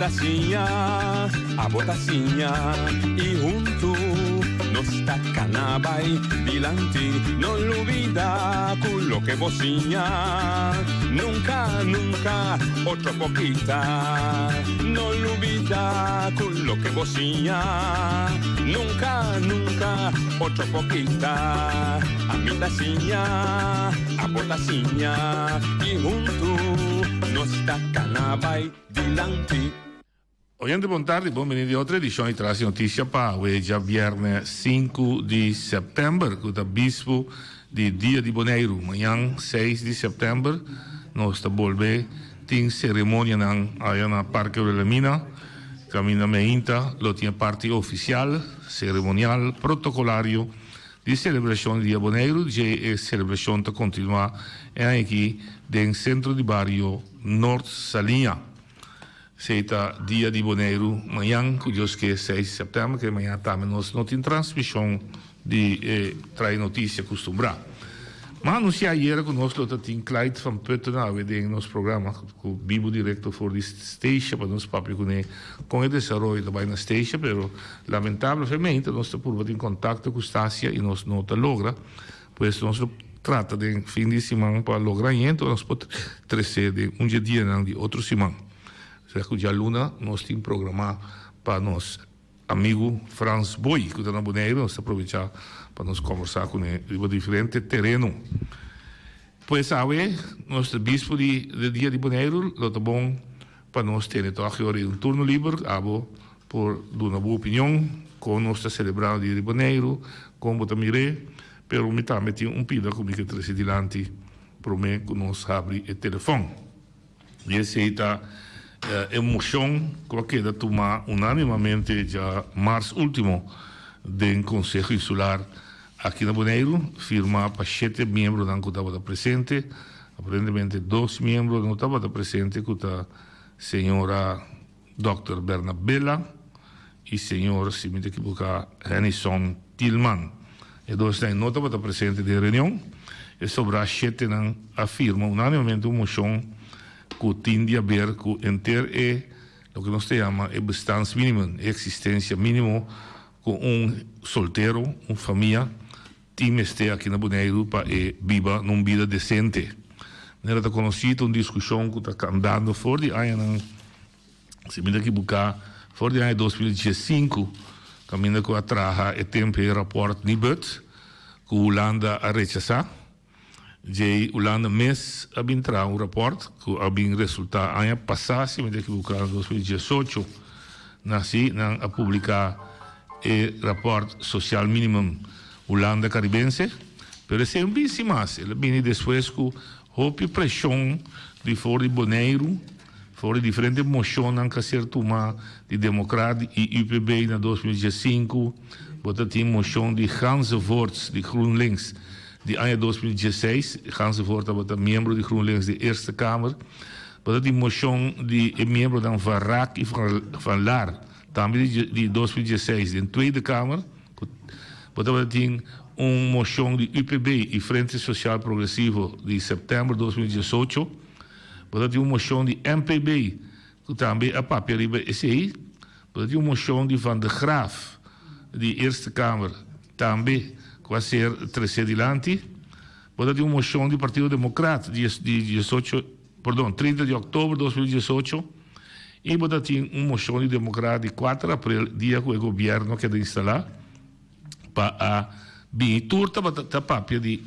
botacinha, a botacinha, e junto nos tacanabay, dilante, no olvida con lo que bocinha, nunca, nunca, otro poquita, no olvida con lo que bocinha, nunca, nunca, otro poquita, a mi tacinha, a botacinha, e junto nos tacanabay, dilante. Oyente, buon tardi, benvenuti a altra edizione di Trasi Notizia Pa. Oggi è viernes 5 di settembre, con il bispo di Dia di Boneiro. Amanhã, 6 di settembre, noi stiamo volve in ceremonia nel Parque della Mina. Cammina meinta, lo tiene parte ufficiale, ceremonial, protocolario di celebrazione di Dia Boneiro, che è celebrazione che continua aqui nel centro di barrio Nord Salinha. Seita Dia di Boneiro, amanhã, curioso que é 6 de setembro, que amanhã também nós não temos transmissão de trazer notícia costumbrada. Mas anunciar ayer conosco que tem Clyde van Putten em nosso programa, com o Bibo direto for de station, para nos papi com o desenvolvimento da station, pero lamentavelmente nós estamos em contato com Stácia e nós não logra, pois nós trata de fim de semana para lograr isso, nós podemos trazer de dia de outro semana. Já Luna, nós temos programado para nosso amigo Franz Boy, que está na Boneiro, nós aproveitar para nos conversar com ele em diferentes terrenos. Pois, sabe, nosso bispo de Dia de Boneiro, é bom para nós ter agora um turno livre, por dar uma boa opinião, com nós celebrando o Dia de Boneiro, com o Botamire, pero me também tem pedido comigo que trazer adiante, para mim, que nós abrir o telefone. E esse está emoção que da tomar unanimamente já março último do Conselho Insular aqui na Boneiro, firma para 7 membros não que estava presente, aparentemente 2 membros não estavam presente, que a senhora Dr. Bernabella e senhor, se me equivocar, Henison Tillman. E 2 não estavam presente de reunião, e sobre as 7 não afirma unanimamente uma moção que tende a ver com enter o que nós chamamos de bestans mínimo, existência mínimo, com solteiro, uma família, time este aqui na Boneiro para viva numa vida decente. Nela está conhecido uma discussão que está andando fora de ano, se me equivocar, fora de ano 2015, caminho que atraja o tempo e rapporto Nibud, que a Holanda a rechazar. De Holanda mês a entrar rapport que a resultado ano passado, se me equivocar, em 2018, nasci a publicar o rapport social mínimo Holanda caribense, pero esse é bici mais, ele vem depois com a pressão de fora de Boneiro, fora de diferentes moções que ser tomar de democrata e UPB em 2015, botar tem moção de Hans Voorts de GroenLinks de ano 2016, Hans Voort was membro de GroenLinks de Eerste Kamer, mas die moção de membro da Varrak e Van Laar, também de 2016, de Tweede Kamer, mas tinha moção de UPB e Frente Social Progressivo de setembro de 2018, mas tinha moção de MPB, que também a papel riba esse, mas tinha moção de Van de Graaf, de Eerste Kamer, também vai ser trazer adiante, pode ter uma moção do Partido Democrata de 30 de outubro de 2018 e pode ter uma moção de Democrata de 4 de abril, dia que o governo quer instalar para a turta para papel de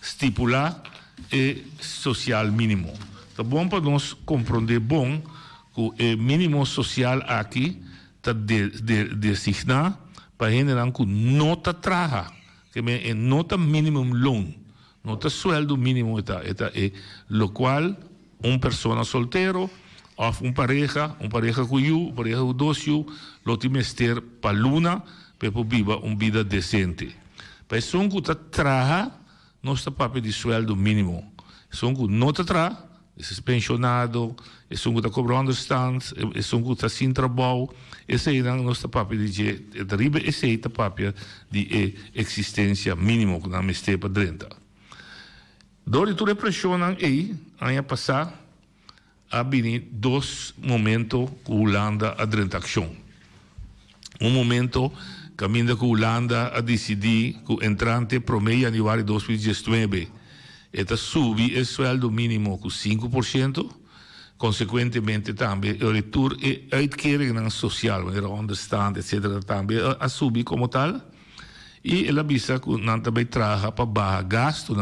estipular o social mínimo. Tá bom para nós compreender bom que o mínimo social aqui está designar para gente que nota traja, que é nota minimum loan, nota sueldo mínimo é lo qual pessoa solteiro ou pareja com you, pareja com dois you, lo timester para luna para viver uma vida decente. Para isso que traja, não está papel de sueldo mínimo. Isso que nota traja, é pensionado, é que está cobrando stand, é que está sem trabalho. Esse é o nosso papel de riba, esse é o papel de existência mínimo que nós temos para dentro. Dori tu repressiona aí, ano passado, há dois momentos que a Holanda a transação. Momento que a Holanda a decidir que o entrante para o mês de janeiro de 2019 está subir o sueldo mínimo com 5%, consequentemente também o retorno e uitkering social, wanneer onderstand, etc., também a subir como tal. E ela avisa que não também traga para barra gasto,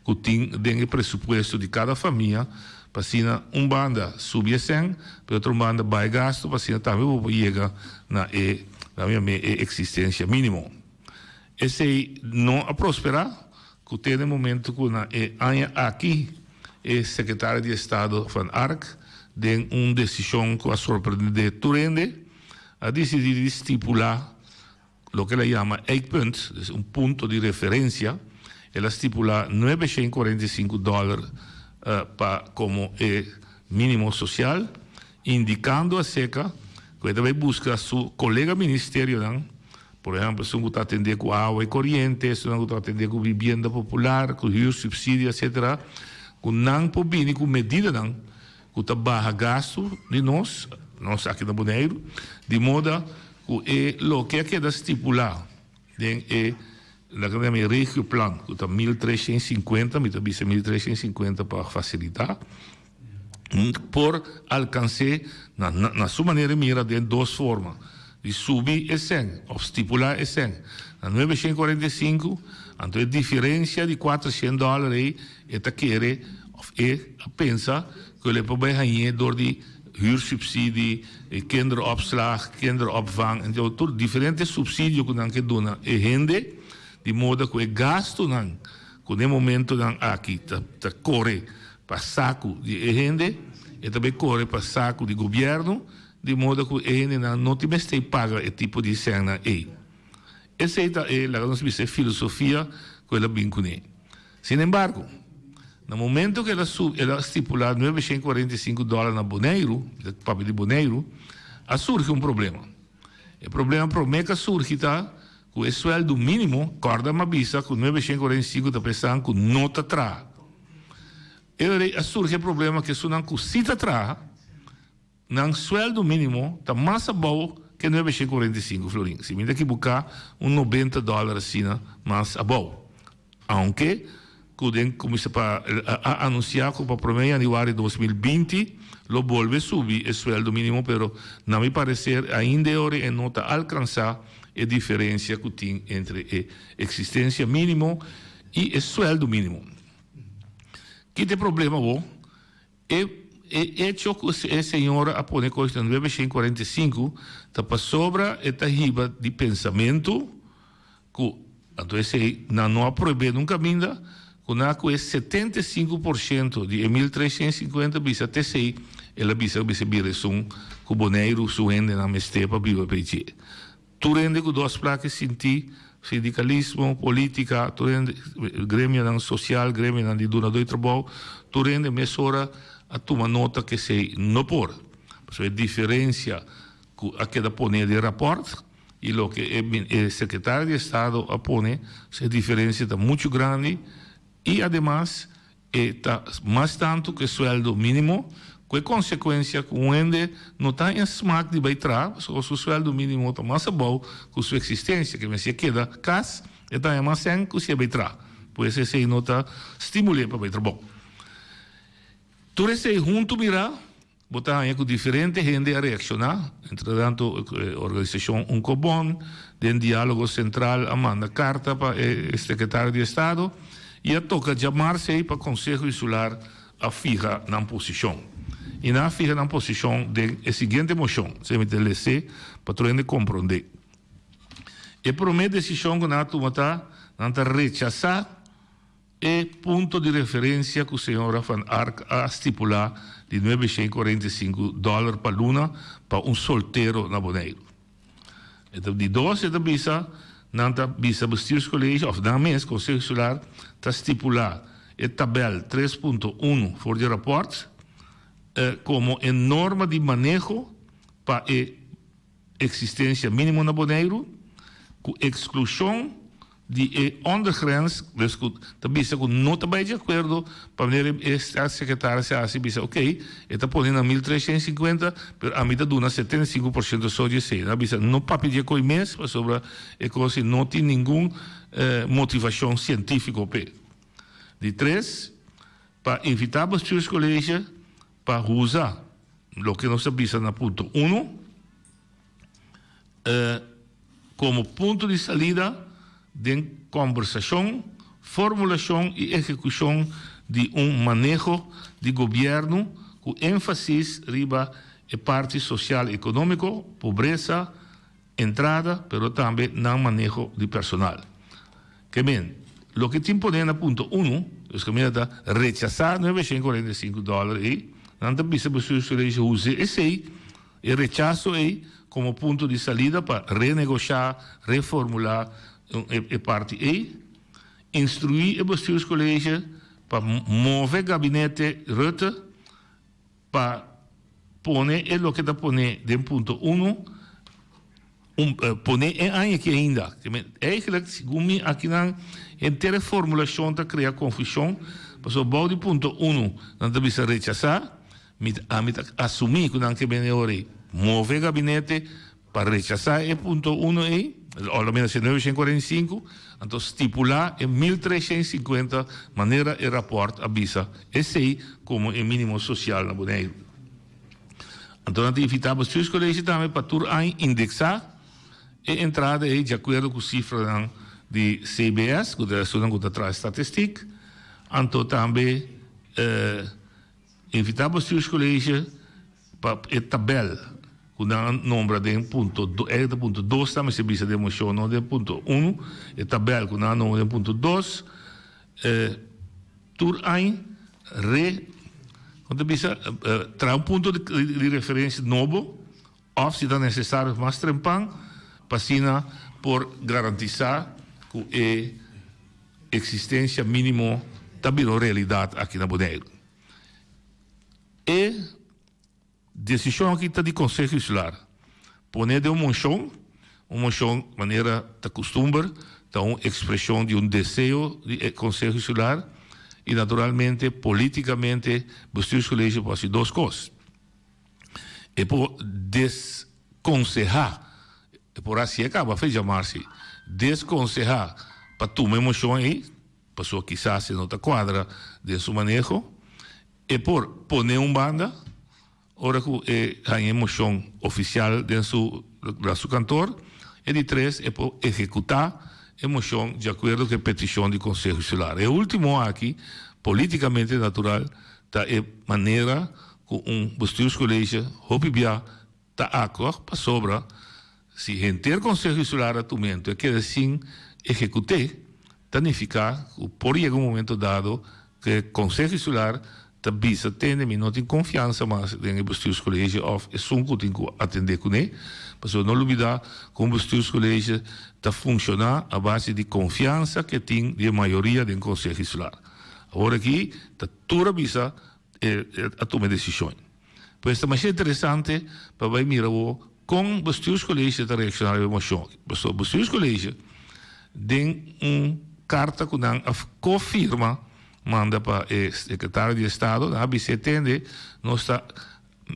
que tem o pressuposto de cada família, para assim, banda subir 100, para outra banda vai gasto, para assim, também chega na existência mínima. Esse não a prosperar, que tem no momento que aqui o secretário de Estado van Ark tem uma decisão que a surpreendente Turende a decidir estipular o que ela chama eikpunt, ponto de referência. Ela estipula $945 como mínimo social, indicando a seca que ela vai buscar seu colega ministério, por exemplo, se não está atendendo com água e corrente, se não está atendendo com vivienda popular, com subsídio, etc., que não pode vir com medida que está barra gasto de nós aqui na Bonaire, de modo que o que queda estipular é o regio plan, que está 1.350, me está 1.350 para facilitar, por alcançar, na sua maneira, mira de duas formas. De subir e 100, ou estipular e 100. Na 945, então a diferença de $400 aí, ela quer, pensa, que ele pode ganhar door de huursubsidie, kinderopslag, kinderopvang, então, todos diferentes subsídios que não que dona e rende, de modo que o gasto não, que no momento não aqui, tá corre para saco de rende, e também corre para saco de governo, de modo que ele não tem mais que pagar esse tipo de cena aí. Essa é a filosofia que ela vincula. Sin embargo, no momento que ela estipula $945 na Bonaire, papel de Bonaire, surge um problema. O problema que surge tá que o sueldo mínimo, corda uma bisa, que 945 está pensando que não está atrás. E surge o problema que se não está atrás, o sueldo mínimo está mais bom que 945 florin. Se me dá que buscar $90 assim, mais bom. Aunque, quando começa a anunciar que para o primeiro janeiro de 2020, lo volve a subir o sueldo mínimo, pero não me parece ainda é não está alcançar a diferença que tem entre a existência mínimo e o sueldo mínimo. Que tem problema bom? Hecho que a senhora a poner coisa no 945 está para sobra esta riba de pensamento que então não aprove nunca minda que é 75% de 1.350 bisa até sei ela bisa vira que o Bonaire su rende na mestepa viva peche tu rende com duas placas sindicalismo política tu rende grêmio social grêmio de dona do trabalho tu rende mesura a tomar nota que se não por. A diferença que a que pone de rapport e o que o secretário de Estado a pone, a diferença está muito grande e, además, está mais tanto que o sueldo mínimo, com consequência que o ende não está em smack de baitar, o seu sueldo mínimo está mais bom que a sua existência, que se queda cas, está mais sem que se baitar. Por isso, esse não está estimulando para baitar bom. Tudo isso junto, mira, botar aí com diferente gente a reaccionar. Entretanto, a organização Uncobon, tem diálogo central, a manda carta para o secretário de Estado e a toca chamar-se para o Conselho Insular a fija na posição. E na fija na posição de a seguinte moção, se me telece, para tu compreender. E por meio da decisão que nós tomamos, rechazar e ponto de referência que o senhor Van Ark a estipular de $945 para luna para solteiro na Bonaire. Então, de 12 da visa, nanta visa bestuurscollege, of na mês, Conselho Insular, está estipular a tabela 3.1 voor de rapport, como a norma de manejo para a existência mínima na Bonaire, com exclusão de ondergrens, dus também se não está bem de acordo, para a secretária se acha, diz, ok, está ponendo 1.350, mas a mim está dando 75% só de ser. Não para pedir coisa mesmo, sobre a coisa, não tem nenhuma motivação científica. De 3, para evitar os seus colégios para usar o que nós sabemos na ponto 1, como ponto de salida de conversação, formulação e execução de manejo de governo com ênfase riba a parte social e econômico, pobreza, entrada, pero também no manejo de personal. Que bem, o que te impõe na ponto 1, é que me dá rechazar $945 e não precisa você usar esse e rechazo aí como ponto de salida para renegociar, reformular a parte E, instruir o bestuurscollege para mover o gabinete Rutte para poner o que está poner de ponto 1, poner em área que ainda. Eigenlijk, segundo aqui na inteira formulação está criar confusão, mas o bom de ponto 1 não deve ser rechazar, assumir que não que bem mover o gabinete para rechazar o ponto 1 aí, ao menos 945, então estipular em 1.350 maneira e rapport avisa esse aí como o mínimo social na Bonaire. Então, nós invitamos os colégios também para indexar a entrada aí de acordo com a cifra de CBS, que é a Sociedade de Estatística. Então, também invitamos os colégios para a tabela com o número de ponto 2, também se bisa de emoção, não de ponto 1, a tabela com o número de ponto 2, tur aí, quando bisa, traz ponto de referência novo, ou se é necessário mais trempang, para por garantizar que a existência mínima da realidade aqui na Bonaire. E decisão aqui está de Conselho Insular. Poner de moção, maneira da costumbre, está uma expressão de desejo do Conselho Insular e, naturalmente, politicamente, os colégios podem fazer duas coisas. E por desconselhar, e por assim acaba, fez chamar-se, desconselhar para tomar moção aí, pessoa que quizás não está quadra de seu manejo, e por poner banda, ora que a emoção oficial de seu cantor, e de 3 é por executar emoção de acordo com a petição do Conselho Insular. E o último aqui, politicamente natural, da maneira que os colégios, Hopibia, está acordo para sobra, se render o Conselho Insular atualmente, é que assim executar, significa que por algum momento dado, que o Conselho Insular bisa tende não tem confiança mais em os colégios ou é só que tem que atender com ele, mas não olvidar como os colégios está funcionar a base de confiança que tem a maioria do Conselho Insular. Agora aqui está toda bisa a tomar decisões. Pois é mais interessante para ver mirar com os colégios da reaccionar a emoção. Os colégios têm uma carta que não confirma manda para o secretário de Estado, a ABC tende, nós está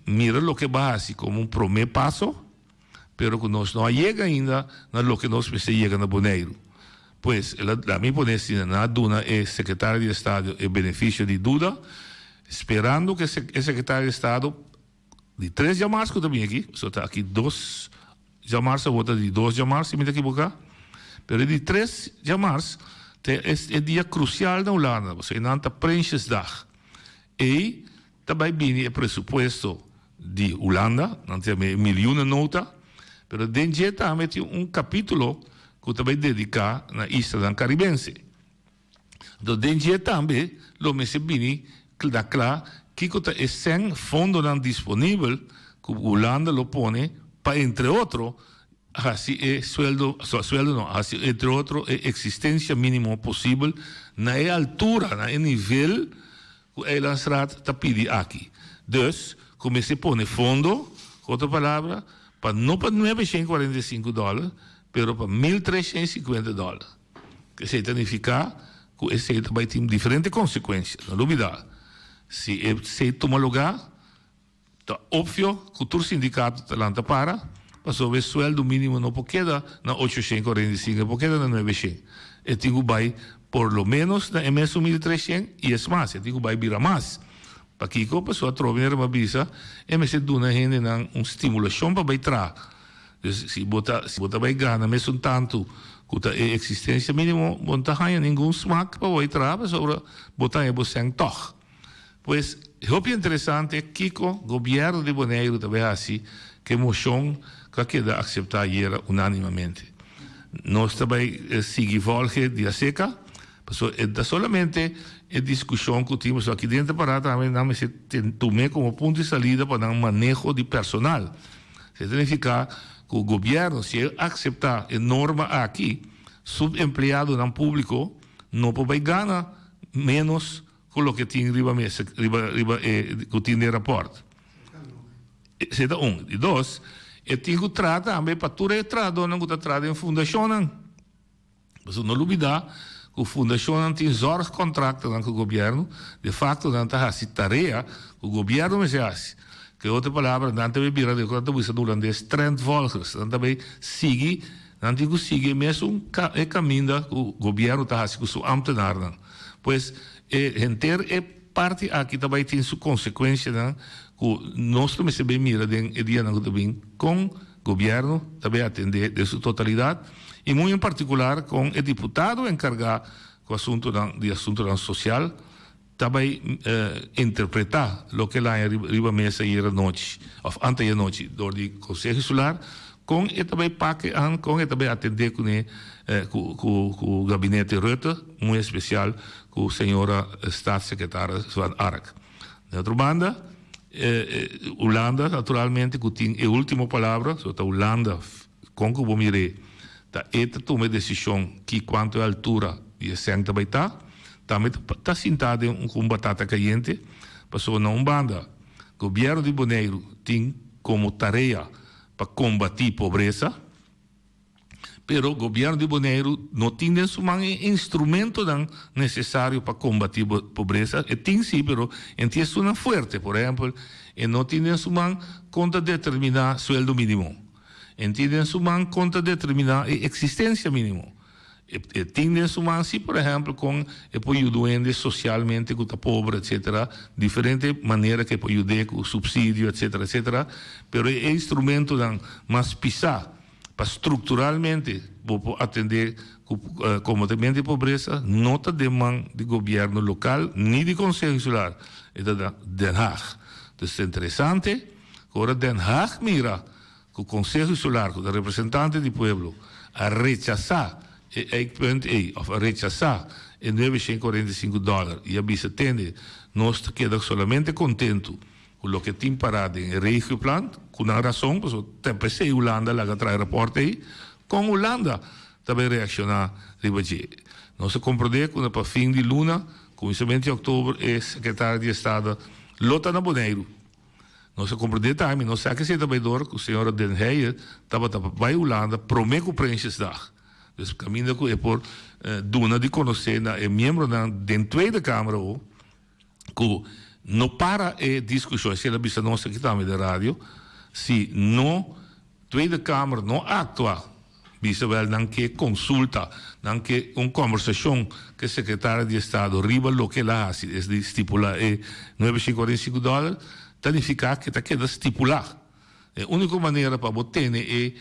mira o que base como primeiro passo, pero que nós não chega ainda no que nós precisamos chegar na Bonaire. Pois, a mim parece na duna é secretário de Estado e benefício de Duda, esperando que o secretário de Estado de 3 de março, que também aqui, só está aqui 2 de março, a outra de 2 de março, se me equivocar, pero de 3 de março, é dia crucial na Holanda, você não está Prinsjesdag. E também vem o pressuposto de Holanda, não tem milhões de notas, mas dentro também tem capítulo que também dedica na Isla Caribense. Então, dentro também, o mês vem, dá claro, que é sem fundo disponível, que Holanda lo põe para, entre outros, así sueldo no, así, entre otros, existencia mínimo posible na altura, na nível que a Eilandsraad está pedindo aqui. Dus, como se põe fundo, outra palavra, não para $945, pero para $1.350. que se significa que esse vai ter diferentes consequências, não dúvida. Se esse toma lugar, tá óbvio que o sindicato talanta para o sueldo mínimo não pode quedar na 845, pode quedar na 900. E tenho vai por lo menos na MS 1300 e é mais, eu tenho vai virar mais. Para que a pessoa troque uma visa, e me se dá uma estimulação para entrar. Se bota vai ganhar, mesmo tanto que a existência mínima, não tem nenhum smack para entrar, mas botar é você toch. Pois, é interessante que o governo de Bonaire também assim, que a moção que queda aceitar era unanimamente. Nós também seguimos dia seca, é solamente a discussão que temos aqui dentro para também não se tomar como ponto de saída para um manejo de personal. Significa que o governo, se aceitar a norma aqui, subempregado no público, não pode ganhar menos que o que tem riba que tem de rapporto. Esse é um. E dois, eu tenho que tratar também para tudo é tratado, não que tratar em fundação. Mas não dúvida que a fundação tem zorg contratos com o governo, de facto, não está assim tarefa, o governo me diz, que outra palavra, não tem bira de quanto você do holandês, trendvolgers, não também sigue, não tem que seguir mesmo o caminho que o governo está assim com seu ambtenaar. Pois, é parte aqui também tem sua consequência, que nós também se bem mira de dia também com o governo, também atender de sua totalidade, e muito em particular com o deputado encarregado com o assunto social, também interpretar o que lá arriba mesa e era noite, ou antes da noite, do Conselho Solar, com e também com e também atender com o gabinete Rutte, muito especial com a senhora staatssecretária Van Ark. De outra banda, Holanda, naturalmente, que tem a última palavra, a Holanda, com que eu mirei, toma a decisão que quanto à altura e a senta vai estar, também está sentado com batata caliente, passou na banda. O governo de Bonaire tem como tarefa para combater a pobreza, mas o governo de Bonaire não tem um instrumento necessário para combater a pobreza. E tem sim, mas tem uma forte, por exemplo, e não tem uma conta de determinar o sueldo mínimo. Entendem uma conta de determinar a existência mínima. E tem uma, sim, por exemplo, com apoio doente socialmente, que está pobre, etc. Diferente maneira que pode ajudar com o subsídio, etc., etc. Mas é instrumento mais pisar para estruturalmente atender o combatimento de pobreza, não está demanda de governo local, nem de Conselho Solar, é da Den Haag. Então, é interessante, agora Den Haag mira que o Conselho Solar, que o representante do povo, a rechazar a rechazar em $945 e a bisa atende, nós queda solamente contento com o que tem parado em regio plan, com uma razão, porque tem PC Holanda lá que traz reporte aí, com Holanda também reaccionar ribaji. Nós compreende que para fim de luna, começamento de outubro, é secretário de Estado Lota na Bonaire. Nós compreende também, nós sabemos que também que o senhor Den Heijer estava para Holanda, promete que o preenche dag. Dus caminho que é por duna de conhecer, é membro da Tweede Câmara, que não para a discussão, se ela bisa nossa aqui também da rádio, se não Tweede Câmara não atua, bisa wel não que consulta, não que uma conversação que o secretário de Estado riba lo que lá se estipula $945, significa que está queda estipular. A única maneira para botar é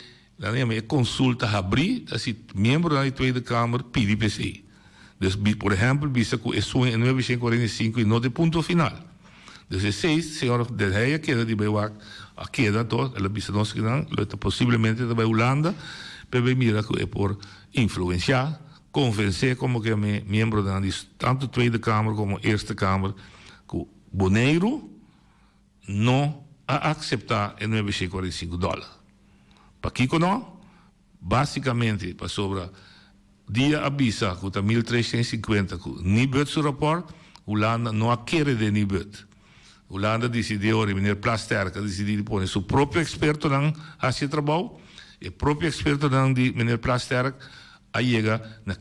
a consulta abrir, assim, membro da Tweede Câmara pede PCI. Dus, por exemplo, visa que isso é 945 e não de ponto final. 16, senhora Den Heijer queda de Bewak, a queda todo, ela visa nós que não, possivelmente da Holanda, para mira que é por influenciar, convencer como que é membro da tanto Tweede Câmara como Eerste Câmara, que Bonaire não a aceitar o $945. Para Kiko não, basicamente, para sobre dia avisa que está 1350, que nem bet seu rapport, Holanda não quer de nem bet. Holanda decidiu, o ministro Plasterk decidiu pôr seu próprio experto a esse trabalho, e o próprio experto de ministro Plasterk aí chega na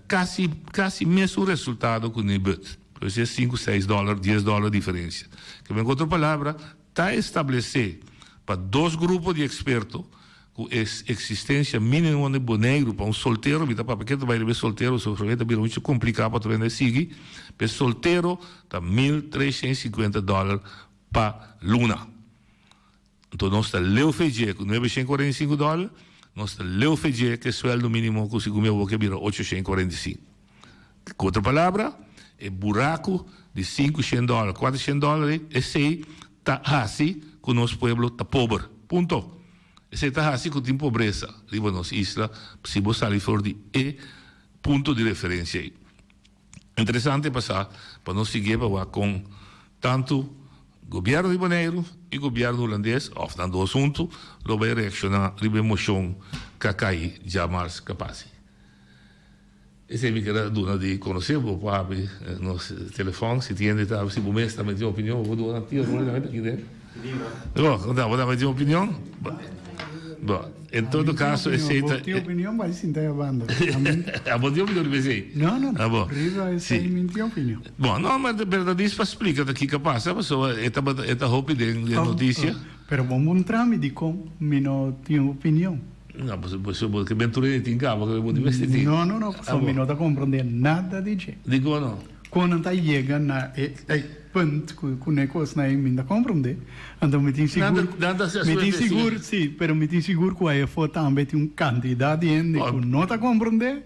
quase mesmo resultado que o NIBUT. Por isso é $5, $6, $10 diferença. Que, em outra palavra, está estabelecer para dois grupos de expertos com existência mínima de boneiro para solteiro, porque tu vai ver solteiro, sofrimento é muito complicado para tu vender seguir, para solteiro está $1.350 para luna. Então nós está leu FG com $945, nós está leu FG que é sueldo mínimo que segundo meu que vira $845. Com outra palavra, é buraco de $500, $400, esse está assim que o nosso povo está pobre. Ponto. Esse está assim que tem pobreza. Riba nossa isla, se você sair fora de ponto de referência aí. Interessante passar para nós seguir com tanto governo de Bonaire e governo holandês, ou não do assunto, lo vai reaccionar a emoção que cai jamais capaz. Esse é o que era dona de conhecer, vou para nos telefone, se tiene, se o mês também tem opinião, vou dar uma tia, não é aqui dentro. Vou dar uma opinião. Bom, em todo caso, esse é... Tua opinião vai se interrogando. A boa opinião de você? Não. Ah, bom. Riva, essa é a minha opinião. Bom, não, mas de verdade, isso explica daqui que passa, a pessoa está roupa de notícia. Pero vamos trâmite com minha opinião. Não, você que aventura tem cabo, que eu vou investir. Não, só me não está compreendendo nada de jeito. Digo não. Quando está chegando na ponto que o negócio não ainda compreende, então me tem seguro, sim, pero me tem seguro que aí for também tem candidato ainda que não está compreendendo.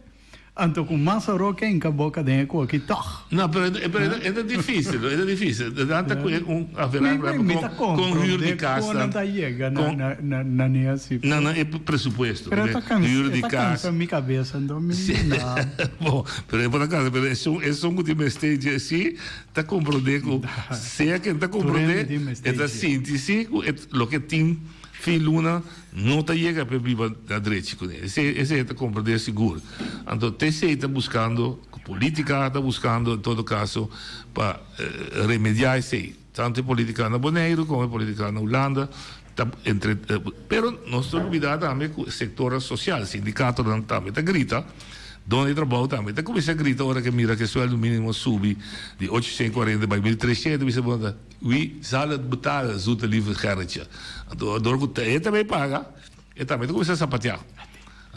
Então, com massa roca em boca de eco aqui, tá. Não, é difícil, Danta com rio de casa. Não está chegando na nesse. Não, é pressuposto. Pero está cansado, está cansado minha cabeça, então me bom, pero por acaso, é só um time stage assim, está compreendendo, se é que está compreendendo, essa síntese, o que tem Luna não está chegando para viver na direita com ele. Esse está compreendendo seguro. Então, TC está buscando, a política está buscando, em todo caso, para remediar isso aí. Tanto política na Bonaire como política na Holanda. Pero não se olvida também que o setor social, o sindicato também está grita. Donde trabalho também. Está começando a gritar agora que mira que o sueldo mínimo sube de 840 para 1.300. Você pode we zal het betalen, zoete lieve Gerritje. Door ele também paga, ele também está começando a sapatear.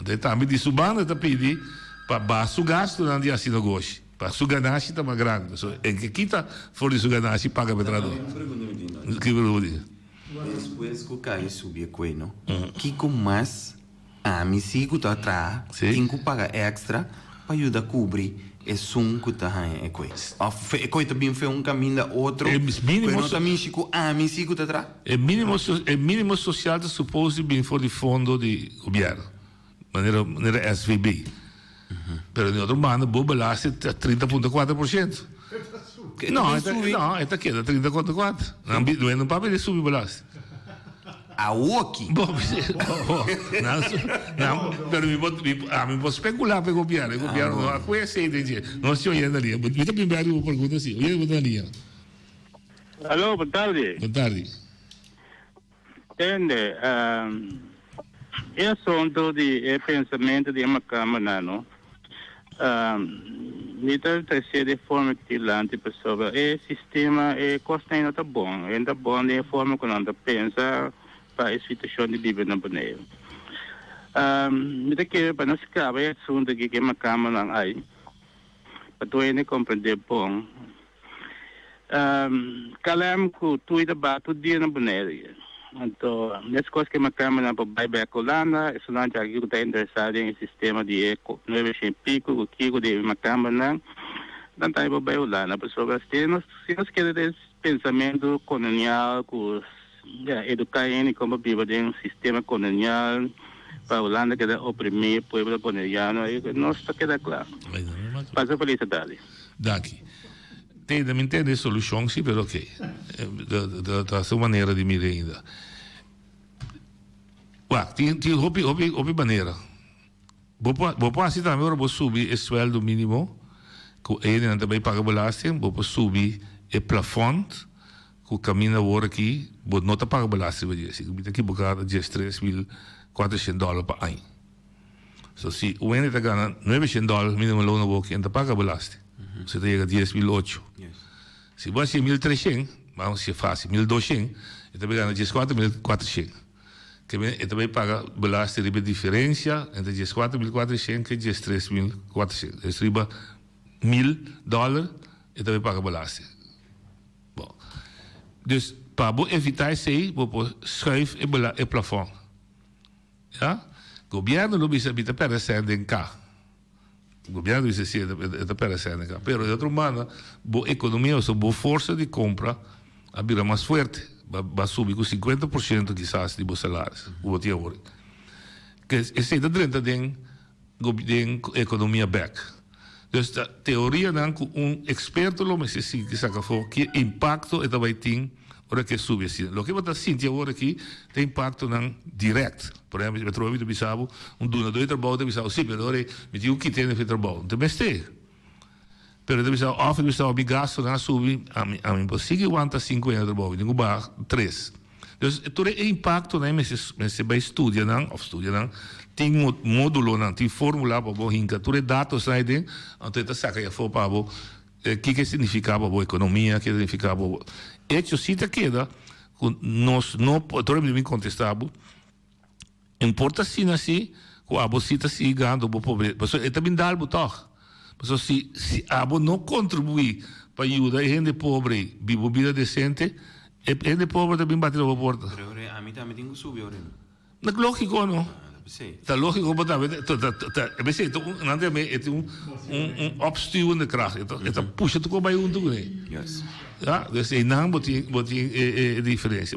Então, ele também de subanda está pedindo para baixo gasto na dia assim no gosto. Para suganashi está mais grande. Em que quita for de suganashi paga o petrador. Que pergunta? Depois que o Caio subia com ele, que com mais a mim sigo tá atrás, tem que pagar extra para ajudar a cobrir esse que está aí, é coisa também foi caminho da outro, mas também chico a mim sigo tá atrás. É mínimo social está suposto bem for de fundo de governo, maneira SVB. Pero em outro mano, boa belaste 30,4%. Não, está aqui, 30,4%. Não é no papel de subir belaste. A Oki? Bom, não, pero me posso especular para o governo. O governo não conhece, entendi. Não se olha na linha. Me primeiro uma pergunta assim. Olha na linha. Alô, boa tarde. Boa tarde. Entende? É assunto de pensamento de uma câmara, não? Me dá de forma que lá, pessoa, o sistema custa ainda está bom. Ainda bom de forma que não pensa para a situação de viver na Bonaire. Me dá que para nós cabe é assunto que uma câmara não aí. Para tu ainda compreender bom. Calem que tu ainda bate o dia na Bonaire. Então, nessa coisa que uma câmara para buyback Holanda, isso não já que está interessado em sistema de eco, não é pico, o que de uma câmara não está para buyback Holanda. Pessoas se nós queremos pensamento colonial, educar ele como viver em um sistema colonial, para a Holanda que é oprimir o povo bonaiano, não está queda claro. Passa felicidade. Daqui. Também tem solução, sim, mas ok. Da sua maneira de mirar ainda. Tem outra maneira. Vou assim também, agora vou subir o sueldo mínimo, que ele também paga belasting, vou subir o plafond, que caminha agora aqui, vou não pagar belasting, vou dizer, aqui bocada de $3.400 por ano. So, si uno te gana $900 mínimo loon op en te paga belasting. Você te llega a 10.008. Yes. Se você é 1.300, vamos ser fácil, 1.200, e também gana 14.400. Que e também paga belasting de diferença entre 14.400 e 13.400. Eles riba $1.000 e também paga belasting. Bom. Dus para evitar isso aí, vou schuif e plafond. Ja? O governo não precisa perder em cá. O governo precisa perder em cá. Pero de outra maneira, a economia, a boa força de compra, a vira mais forte. Vai subir com 50% quizás de bons salários. O que é agora. Que é dentro da economia back. Dus a teoria não que experto lo me se que saca que impacto é também tem ora que sube assim. O que você sente agora aqui tem impacto não direto. Por exemplo, eu trouxe do Bissau donador de trabalho do Bissau, sim, mas agora me digo que tem de trabalho. Não tem pero do Bissau, off do Bissau, me gasto não sube, a mim consigo aguentar 5 anos de trabalho, digo bah 3. Dus todo é impacto né, mas se vai estudar não, ou estudar não, tem módulo não, tem fórmula para boa hinca, todo dados aí dentro, então tu saca já for para boa que significava boa economia, que significava boa. Hecho si te queda, nós não podemos me contestar, importa sim assim, que a você está se ganhando boa pobreza, mas é também dá algo toch. Mas se a não contribuir para ajudar a gente pobre, viver vida decente, a gente pobre também bate na porta. Pero a mim também tem que subir, ora. Não é lógico, não? Está lógico, mas também é opstuwende kracht. Het pusht het bij ons toe. Yes. Ja, dus não botem diferença.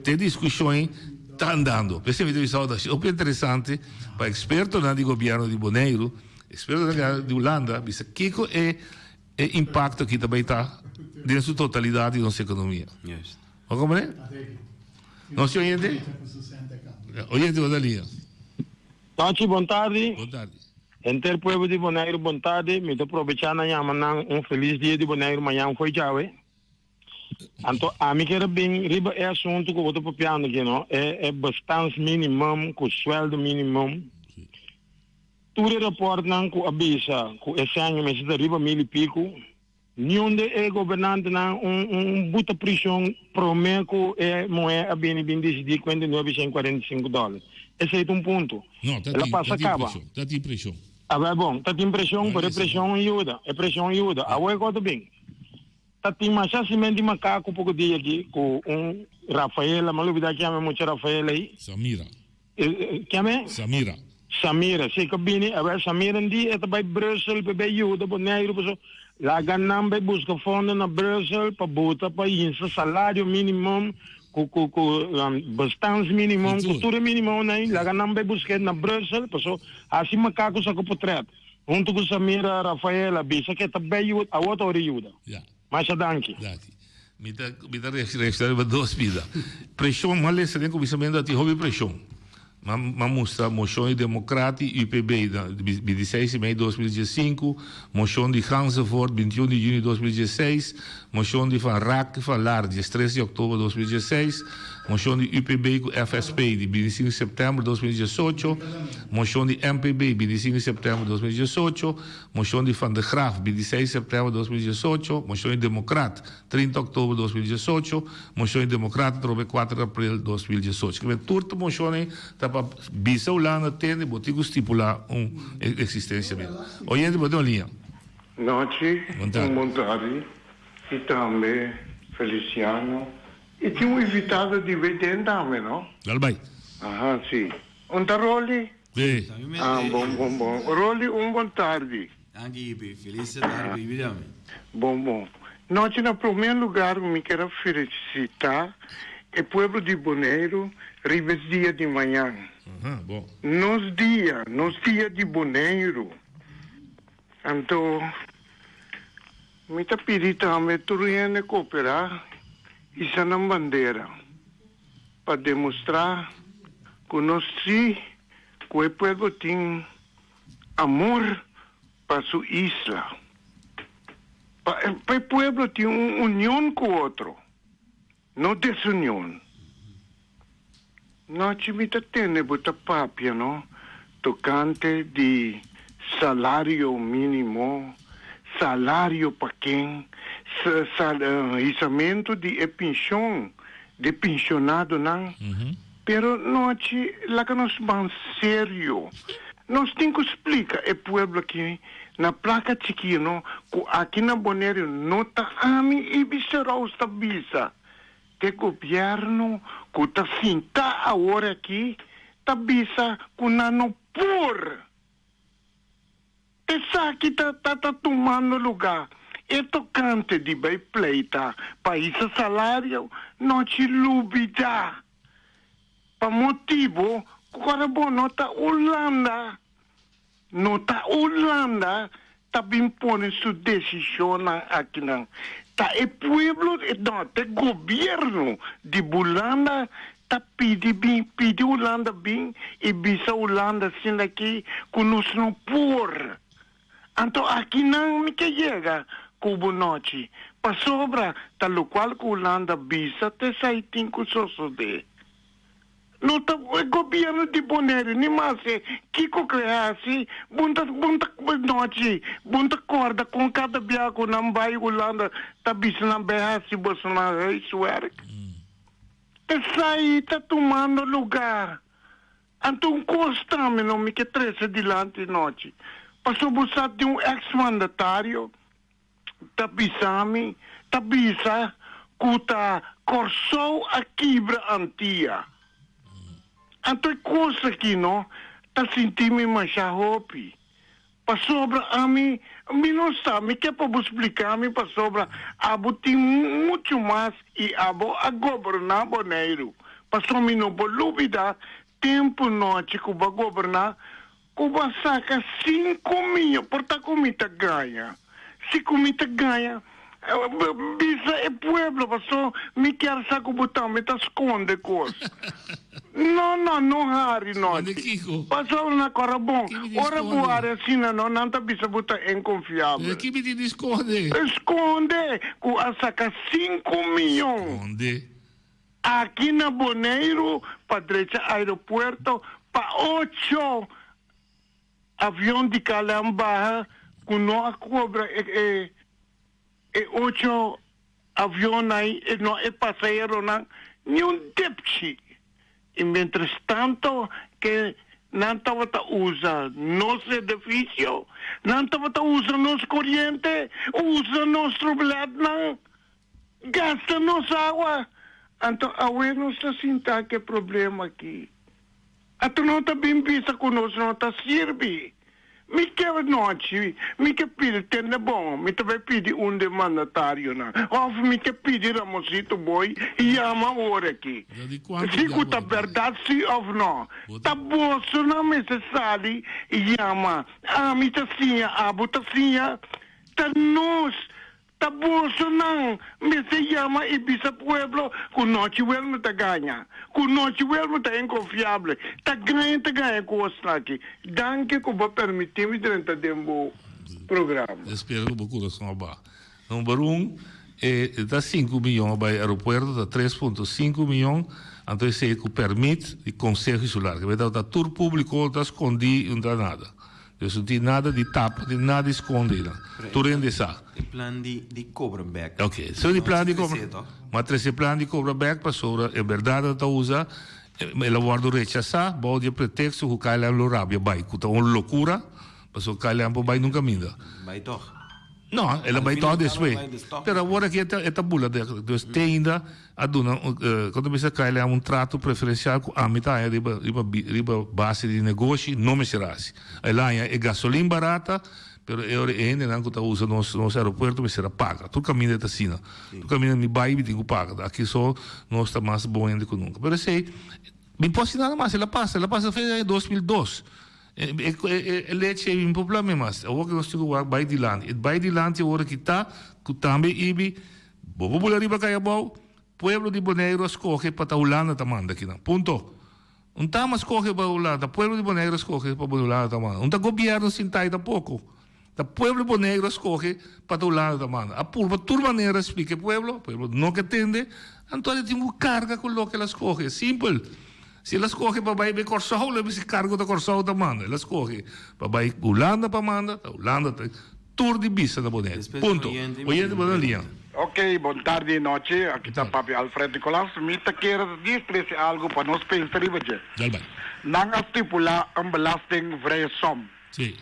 Tem discussões está andando. Você me deve saber, é super interessante para expertos na de governo de Bonaire, expertos de Holanda, bisa que é o impacto que também está dentro da sua totalidade da nossa economia. Yes. Vamos compreender? Não se oriente? Oriente da linha. Noite, boa tarde. Boa tarde. Entre o povo de Bonaire, boa tarde. Me estou aproveitando amanhã feliz dia de Bonaire, amanhã foi já, então, a mim quero bem, riba é assunto que eu estou papiando aqui, não? É bastante mínimo, com sueldo mínimo. Tudo reporte não com avisa, com esse ano, mas está riba 1.000 e pico. Nenhum de governante não buta prisão prometo é moeda a bem decidir $29.45. Esse é ponto. Não, tá ela passa acaba. Tá de pressão. Ah, é bom, tá de pressão, por pressão ajuda, ajuda. Agora eu bem. Tá de massa semente de macaco pouco dia aqui com Rafaela, mas não que chama muito Rafaela aí. Samira. Chama? Samira, sei que bem, a Samira ndi é para Brussel, para ajuda, para Bonaire, para lá nambe busca fundo na Brussel para botar para isso salário mínimo com bastante mínimo cultura mínimo né lá nambe busca na Brussel passou assim macaco só com portrait junto com Samira Rafaela bisa que também a outra ajuda mas a danke me dá registrado duas vidas pressão mal é ser começamento de hobby pressão mas mostra moção democrática UPB de 16 de maio de 2015, moção de Gansevoort 21 de junho de 2016, moção de Van Raak van Laartjes 13 de outubro de 2016, moção de UPB com FSP de 25 de setembro de 2018, moção de MPB 25 de setembro de 2018, moção de Van de Graaf 26 de setembro de 2018, moção de Democrata 30 de outubro de 2018, moção de Democrata 4 de abril de 2018. Que tudo moções para bisa Holanda tem botigo estipular existência mesmo. Oyente, botou linha. Noite, boa tarde. E também Feliciano. E tinha invitado de VTN também, não? Galbay. Aham, sim. Onde Roli? Sim. Bom. Roli, boa tarde. Aqui, feliz tarde, William. Bom. Noite, no primeiro lugar, me quero felicitar o povo de Bonaire, ribes dia de manhã. Bom. Nos dia de Bonaire. Então, me está pedindo também tudo em cooperar isso na bandeira para demonstrar que nós sim, que o povo tem amor para sua isla. Para o povo tem uma união com o outro, não desunião. Nós me está tendo muita papia, não? tocante de salário mínimo, salário para quem, issamento de pensão, de pensionado não. Pero nós, lá que nós vamos sério, nós temos que explicar ao povo aqui, na placa chiquino, que aqui na Bonaire não está a mim e bisserou esta bisa. Que governo, que está sinta agora aqui, está bisa que não por. Essa aqui está tomando lugar. É tocante de bem pleita, país salário, não te lubida. Para motivo, agora bom, nota Holanda, está bem pondo sua decisão aqui não. Tá o povo, não, o governo de Holanda está pedindo Holanda bem e bisa Holanda sendo aqui que nós não por. Então aqui não me que chega como noite. Para sobra, tá lo qual que Holanda bisa, te sai tinco de. Não tá o governo de Bonaire, nem mais que criasse, bunta noite, bunta corda com cada biaco não vai Holanda, tá bisa na berra se você não é isso work. Te sai tá tomando lugar. Então constame não me que trece dilante noite. Passou você de ex-mandatário, tá bisa, que tá corçou a quebra antiga. Então, coisa aqui, não, tá sentindo mais roupi. Para sobra a mim não sabe, que é para explicar, para sobra, abo tem muito mais e abo a governar Bonaire. Para sobra, não vou dúvida, tempo noite que vai governar, que vai sacar 5 milhões, por tá comida ganha. Se comida ganha, bisa é pueblo, passou, me quer saco botão, me tá esconde coisa. Não, Harry, não. Passou na cora bom. Ora boa assim, não tá bisa botar inconfiável. Que me esconde? Esconde, que a saca 5 milhões. Esconde. Aqui na Bonaire, para direita aeroporto, para 8 aviões de Calamba, que não cobra 8 aviões aí, não é passageiro, não, nenhum depte. E, mientras tanto, que não estava a usar nosso edifício, não estava a usar nosso corrente, usa nosso bled, não, gasta nossa água. Então, a UE não está sentindo que é problema aqui. Então, não está bem vista conosco, não está servindo. Me quer noite, me quer pedir tende bom, me também pedir mandatário, não. Ou me quer pedir a mocito boi e ama hora aqui. Se custa verdade, sim ou não. Tá bom, se não me se sali e ama, me tá sim, tá sim, tá nós. Tá bom, se não me se chama e bisa pueblo, com noite o elmo tá ganha. Com noite o elmo tá inconfiável. Tá ganha coisa aqui. Danke que vai permitir me durante o programa. Espero que você coração abá. Número 1, dá 5 milhões para o aeroporto, dá 3,5 milhões. Então, isso que permite o Conselho Insular. Que vai dar tour público, está escondido, não dá nada. Dus não tem nada de tapa, de nada escondido. Tu rende essa. O plano de cobra back. Ok, so o plano de cobra. Mas esse plano de cobra back, passou, é verdade, está usa, ela guarda rechazar, pode pretexto que o cara lo rabia, vai, que tá uma loucura, passou o cara vai nunca minda. Vai toch. No, ela vai todo después. Pero agora que esta bula dus tenda a dona quando você cai lá trato preferencial com a metade riba base de negócio não me será. Aí lá é gasolina barata, pero eu ainda não que usa nos aeroporto me será paga. Tu caminha da China. Tu caminha me vai e tenho paga. Aqui só não está mais bom ainda que nunca. Pero sei, me posso nada mais, ela passa fez em 2002. Leite é um problema, mas agora que nós temos que vai de land. Vai de land é hora que está, que também ibi, bobo bula riba kaya bau, pueblo de Bonaire escolhe para a Holanda tamanda aqui não. Ponto. Não tá mais escolhe para a Holanda, pueblo de Bonaire escolhe para a Holanda tamanda. Não tá governo sintai tampouco. Da pueblo de Bonaire escolhe para a Holanda tamanda. A pulva turma maneira explica pueblo não que atende, então ele tem uma carga com o que ela escolhe, simples. Se elas correm para baixo, bem Corsol, eles se cargo da Corsol da manda. Elas correm para baixo, Holanda para manda, Holanda, tour de bisa da Bonaire. Ponto. Oyente, boa linha. Ok, boa tarde e noite. Aqui está Papi Alfred Nicolás. Me quer dizer algo para nós pensar em você. Não estipular belastingvrije som. Sim.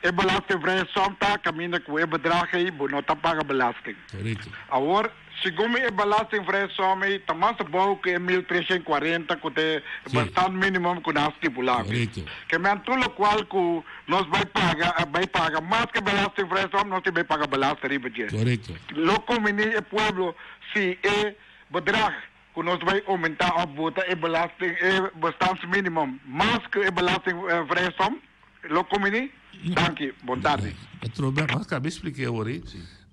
E belastingvrije som está caminhando com o bedrag aí, não está paga belasting. Correto. Agora, segundo a belastingvrije som, está mais bom que 1.340, que é bastante mínimo que nós estipulamos. Correto. Que me tudo qual que nós vai pagar mais que belastingvrije som, nós vai pagar belasting. Correto. Loco mini e pueblo, se é bedrag, que nós vai aumentar a bota e belasting é bastante mínimo, mais que belastingvrije som, loco mini. Danke, boa tarde. Acabei de explicar agora.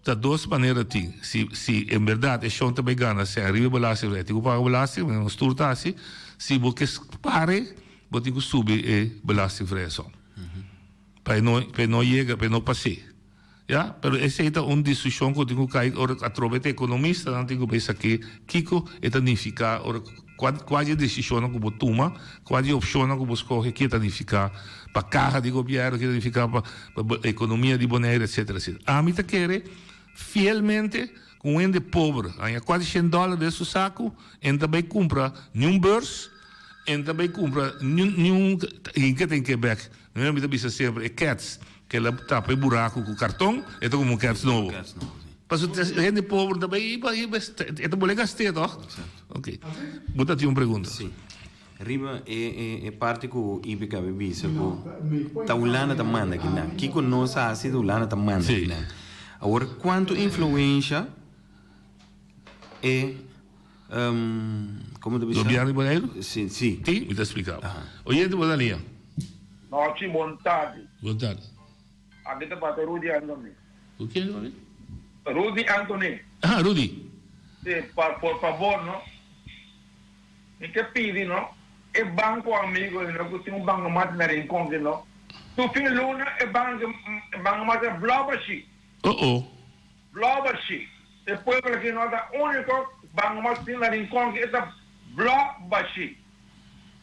Há duas maneiras. Se em verdade é chão também gana, se arriba belasting, tem que pagar belasting, mas não esturta assim. Se você pare, você tem que subir e belasting vreesam. Para não chegar, para não passar. Ja, pero essa é uma discussão que eu tenho que cair a trovete economista, não tenho que pensar que Kiko é tanificar, quase decisão que você toma, quase opção que você escolhe, que é tanificar para a carga de governo, que é tanificar para a economia de Bonaire, etc. A mim quer fielmente com um ente pobre, há quase $100 desse saco, e também compra nenhum bolso, e também compra nenhum, que tem Quebec, não é muito bisa sempre, é cats, que ela tapa em buraco com cartão, é como um cats novo. Mas o gente pobre também, é também gastar, não? Ok. Bota-te uma pergunta. Sim. Riba é parte que o IBKB bisa que está ulana da manda aqui, né? Que conosco a sido ulana da manda aqui, né? Agora, quanto influência é como tu diz? Governo de Bonaire? Sim. Sim, me está explicando. Oyente, boa linha. Noite, boa tarde. Boa tarde. Aqui está para Rudy Anthony. O que é, Rudy? Rudy Anthony. Ah, Rudy. Sim, por favor, não? E que pedi, não? É banco amigo, não? Que tem banco mais na Rincon, não? Tu fim luna é banco mais na Blobbership. Blobbership. Depois que nós da único banco mais na Rincon, que é Blobbership.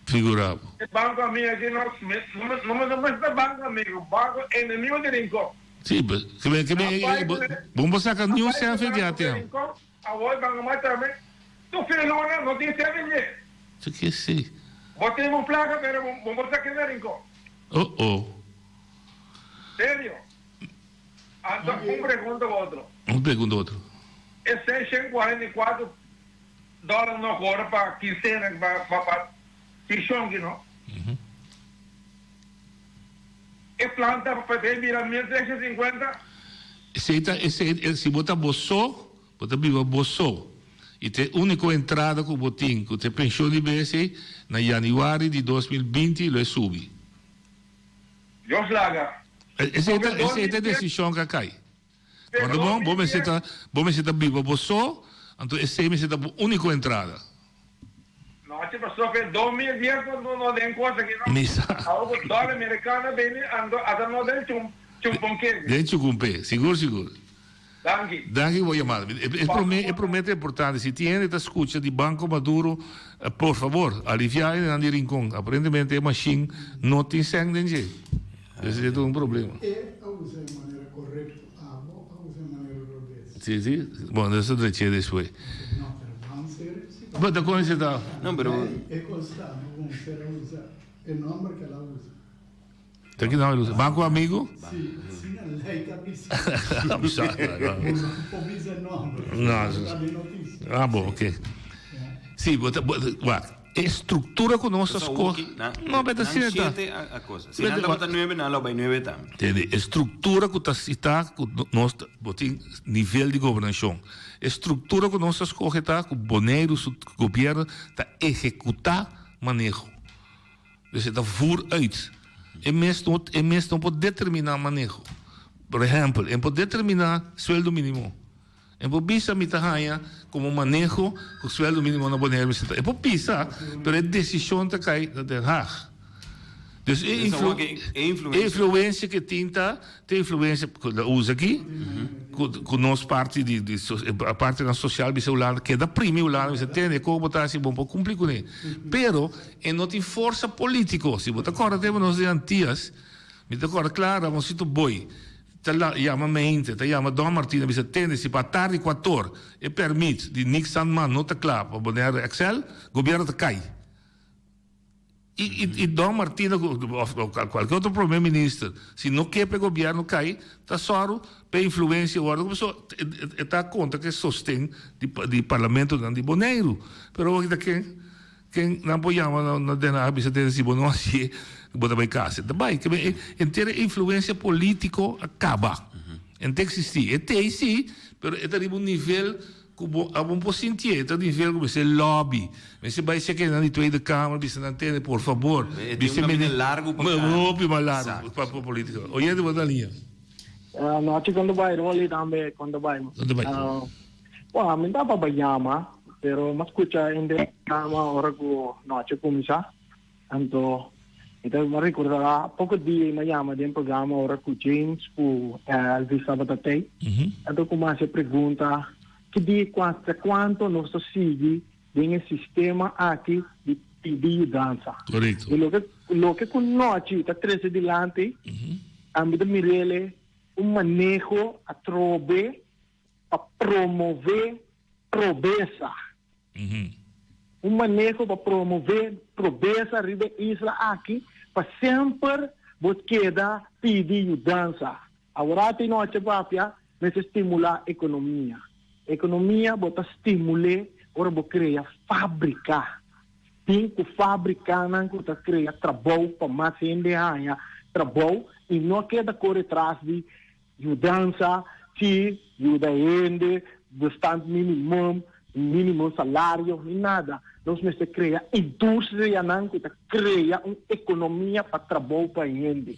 Figurado. Banco amigo aqui, não é banco amigo, banco inimigo de Rincon. Sim, vamos sacar nenhum serve de até. Agora, banco mais também. Tu fim luna não tem serve de. Isso que sim. Botei uma placa, pero vamos sacar na Rincon. Sério? Então, pergunta outro. É $644 na hora para quincena, para Tixong, não? É planta para ter virar 1.350? Se botar boçô, botar viva boçô. E tem única entrada com o botim, que tem pensão de BC, na janeiro de 2020, ele sube. Deus laga. Essa é a decisão que cai. Quando bom me senta viva boçô, então essa é a única entrada. Não, tipo, só que 2010 não tem coisa aqui, não. Misa. O dólar americano vem, até não tem chumponque. Tem chumponque, seguro. Danke, vou chamar. Eu prometo é importante. Se tem esta escuta de Banco Maduro, por favor, aliviar em Rincon. Aparentemente, a machine não tem sangue de esse é um problema. Usa de maneira correta, usa de maneira rodeza. Sim. Bom, isso é depois. Não, pero vamos ser... Mas da coisa está... Não, pero... É constante, vamos ser a usar. É o nome que ela usa. Tem que não usa. Banco amigo? Sim, a lei está Ah, bom, ok. Sim, estrutura com nossas coisas. Não, mas assim está. A coisa. Se não bota 9, não vai 9 também. Entende? Estrutura que está com nosso nível de governação. Estrutura com nossas coisas está com o Bonaire, o governo está executar manejo. Você está for uit. É mesmo não pode determinar manejo. Por exemplo, pode determinar sueldo mínimo. Pode pensar mitahanha como manejo com sueldo mínimo na Bonaire. Pode pensar, mas a decisão está cai da Den Haag. Dus influência que tem influência que usa aqui, com nós parte a parte da social bicelular que é da primeira lá você tem como botar assim bom pouco complicado né, pero não tem força político se botar agora temos nós de antias, me agora claro vamos se tu boi chiama mente, chiama Dom Martino, bisa tende si para tarde 4 e permite di Nick Sandman não tá claro para bonear Excel, governo tá cai. E Dom Martino ou qualquer outro primeiro-ministro, se não quer para o governo cair, está só para influência o órgão, está conta que sostém de parlamento de Bonaire. Pero hoje quem não apoiava na dena bisa tende si bom assim bota bem casa também que inteira influência político acaba tem que existir tem sim pero é de um nível como a um pouco sentir é de nível como se lobby mas se vai ser que na Tweede Kamer bisa não tem por favor bisa menos largo para política olha de outra linha noite quando vai roli também quando vai wah minta apa bayama pero mas escucha ende kama ora ko noche kumisa anto então me recordará pouco dia mayama de programa ora com James com Elvis Sabatatei então começa a pergunta que dia quanto nós sigue nesse sistema aqui de dança correto e lo que com noite tá 13 dilante a me mirele manejo a trobe a promover pobreza manejo para promover pobreza riba isla aqui para sempre vos queda pedir dança agora tem noite papia nesse estimular economia bota estimular ora vou criar fábrica tem que fabricar não que tá criar trabalho para mais gente ganha trabalho e não queda correr atrás de dança que ajuda ende bastante mínimo salário e nada. Nós precisamos criar indústria, não que criar uma economia para trabalho para a gente.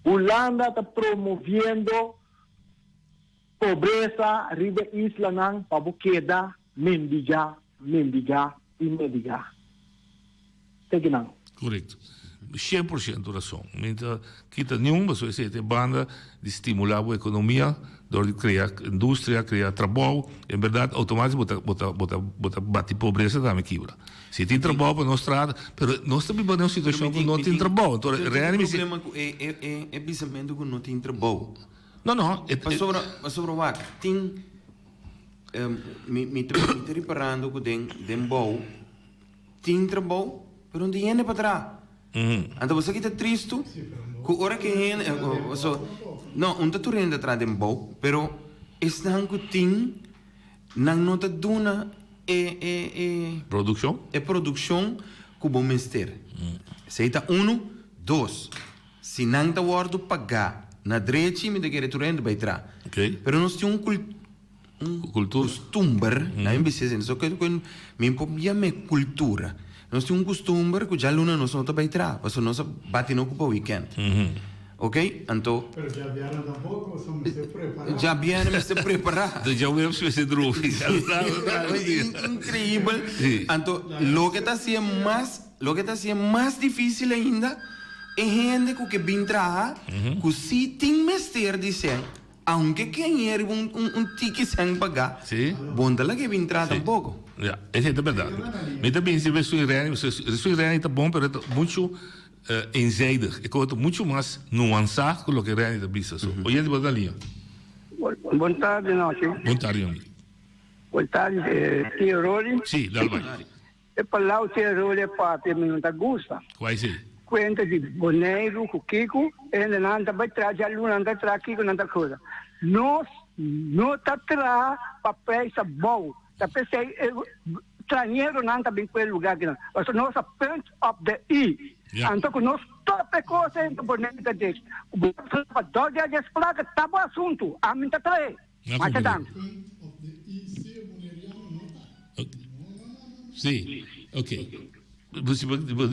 Holanda está promovendo pobreza, riba isla não para queda mendigar. Tem não. Correto. 100% razão. Então, kita nenhuma sociedade banda de estimular a economia, de criar indústria, criar trabalho, em verdade, automaticamente bota bate pobreza também quebra. Se tem trabalho para nós estrada, mas nós também vamos uma situação que não tem trabalho. Então, realmente o problema é pensamento que não tem trabalho. Não. Mas sobre o que tem me estou reparando que tem bom, tem trabalho, mas não tem dinheiro para trás. Então você está triste, que hora que não está torrendo atrás de um bom, pero estão que tem não está dando produção que bom mister. Se está 1, 2, se não está guardo pagar na direita me querer torrendo vai trás. Pero nós temos costumbre, na embecência, só que me impõe minha cultura. Nós temos costume que já luna nós não está bem trás, porque nós batemos para o weekend. Ok? Então. Mas já vieram tampouco, somos preparados. Já vieram se preparar. Já vemos que se droga. Incrível. Então, lo que está sendo mais difícil ainda é gente que vem trabalhar, que se tem mestre dizendo, aunque quem ticket sem pagar, bom dela que vem trabalhar tampouco. Essa é a verdade. Mas também se vê sua ideia está bom, mas é muito eenzijdig. Ik hoor het muito mais nuanciado com o que é realmente business. Hoje é de boa linha. Boa tarde, noite. Boa tarde, amigo. Boa tarde, Tio Roli. Sim, dá vai. E para o Tio Roli é parte me não tá gosta. Qual é? Conta de Bonaire, Kiko, e não tá vai trazer aluno, não tá trazer Kiko, não tá coisa. Nós não tá trazer papéis bom. Tá pensei estrangeiro não tá bem com o lugar que não. Mas nós a punch of the E. Então que nós toda coisa em Bonaire da gente. Para 2 dias de placa tá bom assunto. A mim tá trazer. Mas tá. Sim, ok. Você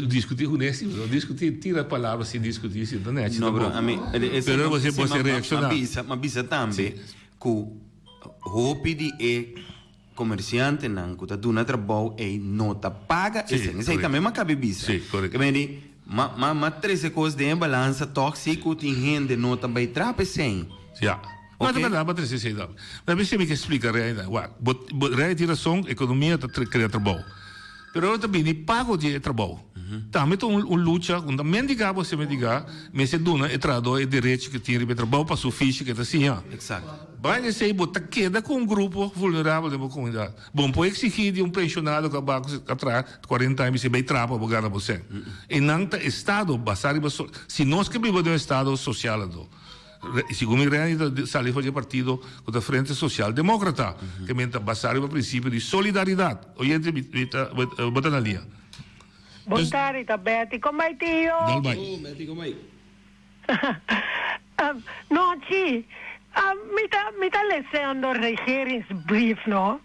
discutir com esse, discutir, tira a palavra se discutir isso, não é? Não, bro, a mim, pero você pode reaccionar. Mas bisa também que roupa de comerciante não que tá dando trabalho e não tá paga, isso aí também uma cabe bisa. Sim, correto. Quindi Mas três coisas de balança tóxico tem gente não também trape sem. Ja. Maar dat is wat is dat? Maar we zien que explica realmente. Retiração, economia tá cria trabalho. Pero também ni pago de trabalho. Também tem luta, quando mendigar você mendigar, mas se dona é trabalho é direito que tem de trabalho para sua ficha que tá assim. Exato. Vai ser botar queda com grupo vulnerável da comunidade. Bom, pode exigir de pensionado que abaixo atrás 40 anos se vai trapa para ganhar você. E não tá estado basado se nós que vivemos de estado social segundo o sali fazer partido com a Frente Social Democrata, que menta basado no princípio de solidariedade. Oyente, bota na linha. Boa tarde, Betty. Como é, tio? Betty, como é? Não, tio. Me está lendo o regeringsbrief, não?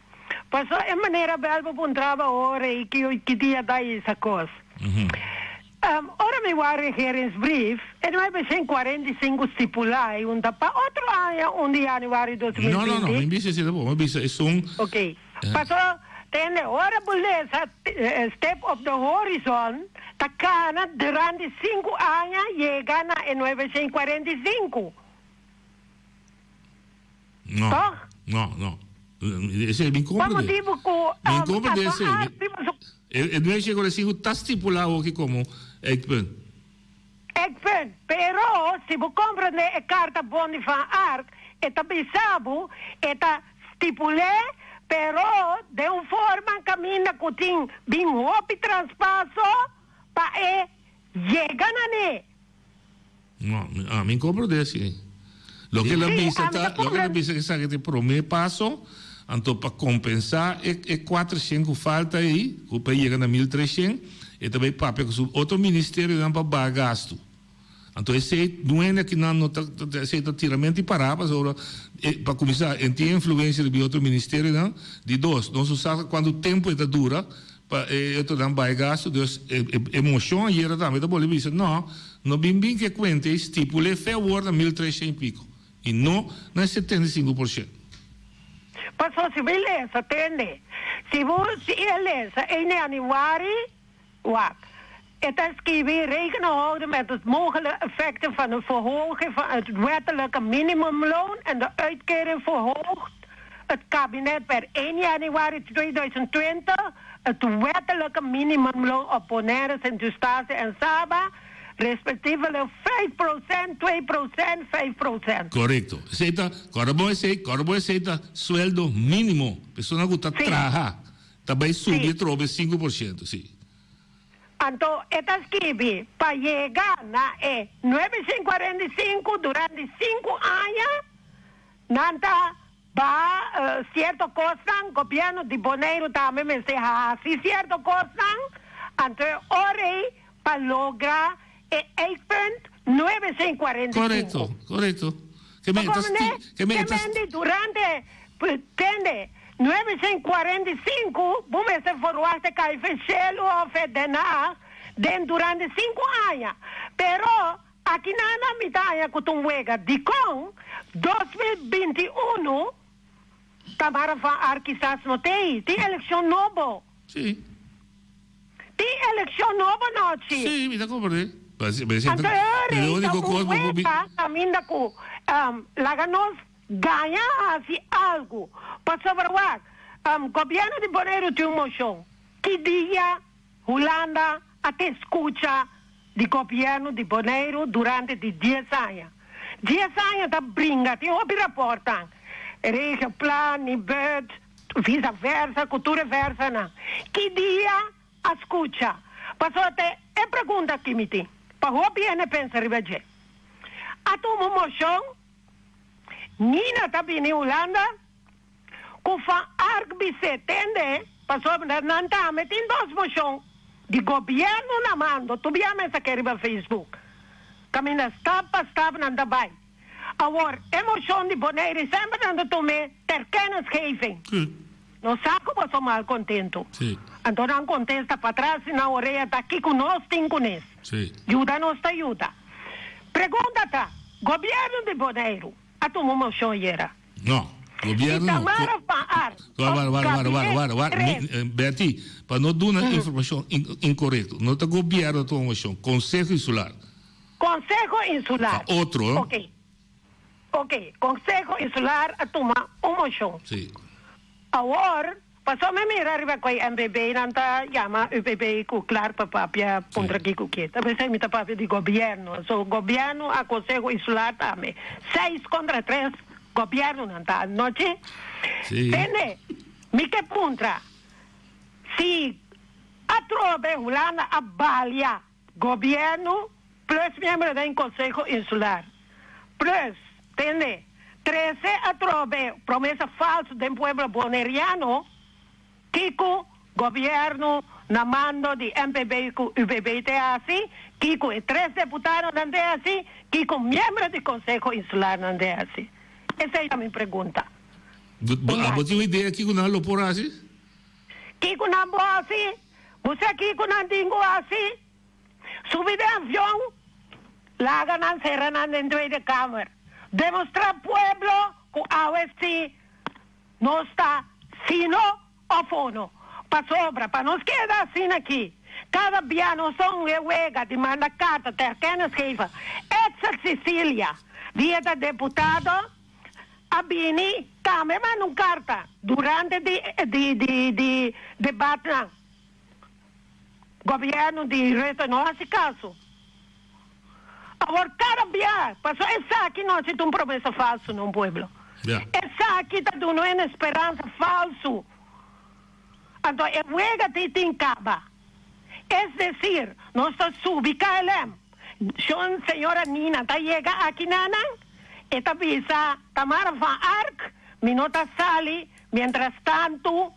Passou é maneira bela para um trabalho hora e que dia dá essa coisa. Ora me va regeringsbrief e noi abbiamo 45 stipulati un para outro ano di januari 2020. No, mi dice se dopo, mi dice Ok. Passou tende ora beleza step of the horizon takana durante 5 anos chega na 945. No. Ese è l'incompito. L'incompito deve essere. E noi ci vorremmo sta stipulato che come Eikpunt, però se vous comprenez a carta bondi van ARC, eta bisabu, eta stipulé, però de un forma cammina cutin bin hopi traspasso, pa llega na ne. No, mi compro desse. Lo che la bisa che sa che ti prome passo, anto para compensar é 400 falta aí, o país chega na 1.300. E também papel que o outro ministério não para gasto. Então esse não é que não aceita tiramento e parar para começar a ter influência de outro ministério não de dois. Não se sabe quando o tempo é dura para eu não vai gasto, Deus emoção e era também da bola dizer não bem que conta estipule favor 1.300 e pico e não é 75%. Passou se beleza, entende? Se beleza em januari het is weer rekening houden met het mogelijke effecten van de verhoging van het wettelijke minimumloon en de uitkering verhoogt het kabinet per 1 januari 2020 het wettelijke minimumloon op Bonaire, Sint-Eustatius en Saba respectievelijk 5%, 2%, 5%. Correcto. Corbo aceita sueldo mínimo. Pessoa que está trabalhando também sube trobe 5%, sim. Então, esta escribe para chegar na 945 durante 5 anos, nanta ba certo costan, governo de Bonaire também me se assim certo costan, então ore para lograr 8.945. Correcto. Que durante, entende? 945, vamos se forward que cai fechelo ou fedenar durante 5 anos. Pero aqui na mitad que tu wega de com 2021 Tamara van Arquisas não tem eleição nova. Sim. Tem eleição nova não, Sim, me dá compreender. Laganos ganha assim algo. Para sobrevoar, governo de Bonaire tem uma moção. Que dia Holanda até escuta de governo de Bonaire durante 10 anos. 10 anos da brinca, tem uma reportagem. Regenplan, Nibud, vice-versa, cultura versa, não. Que dia escuta? Passou até, é pergunta que me tem. Para o governo pensa, ribeje. A tua moção, Nina está vindo em Holanda, com a ARC-BC, entende? Passou na Nanta, mas tem 2 moções de governo na mão. Tu viu essa que no Facebook? Caminha, estava na Dubai. Agora, emoção de Bonaire, sempre dando também ter kennisgeving. Não sabe como sou mal contento. Sim. Então não contesta para trás, e na orelha está aqui com nós, tem com nós. Sim. Ajuda-nos, ajuda. Pergunta-te, governo de Bonaire, a tua moção era? Não, governo não. Betty, para não dar uma informação incorreta, não está governo a informação, Conselho Insular. Conselho Insular. Outro, Ok, Conselho Insular a tomar uma moção. Sim. Agora, passou me mirar riba com a MBB, nanta chama UPB com claro para papia contra que o que. Também sei mita papia de governo. So governo a Conselho Insular também. 6-3 governo nanta noite. Sim. Entende? Mi que puntra. Se a trobe Holanda a balia governo plus membro do Conselho Insular. Plus, entende? 13 a trobe promessa falsa do pueblo boneriano. Kiko, governo, na mando de MPB e UPB assim, Kiko e 3 deputados não é assim, Kiko, membro do Conselho Insular não é assim. Essa é a minha pergunta. Você tem uma ideia que não lo por assim? Kiko não é assim, você Kiko não tem assim, subir de avião, larga na serra na dentro da Câmara, demonstrar pueblo que a oeste não está sino o fono, para sobra, para nos quedar assim aqui. Cada dia nós somos huega de manda carta, terquena escreva. Edson Sicília, dia da deputado, a Bini, também manda uma carta durante de debate na governo de resto, não há caso. Agora, cada dia, passou essa aqui não é uma promessa falsa no pueblo. Essa aqui está dando uma esperança falsa. Então, é huega de tincaba. É decir, nós subi KLM. Senhora Nina, tá chega aqui nanang. Esta visa, Tamara Van Ark, minota sali, mientras tanto,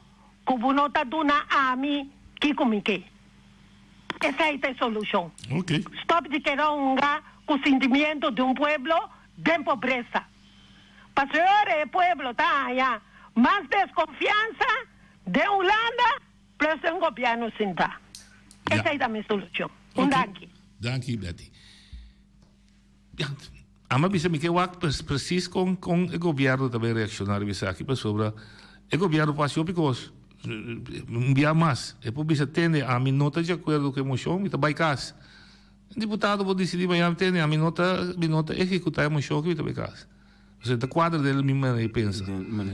kubunota duna ami, kikumike. Essa é a solução. Okay. Stop de querer com o sentimento de pueblo de pobreza. Para o pueblo tá allá, mais desconfiança de Holanda, plus um governo sentar. Essa é a minha solução. Danke. Danke, Betty. Ama bisa me que preciso com o governo também reaccionar bisa aqui para sobre o governo passou because enviar mais e por bisa tende a minha nota de acordo com a moção me vai casa. Deputado pode decidir mas tende a minha nota executar a moção que vai casa. Você está quadro dele me pensa.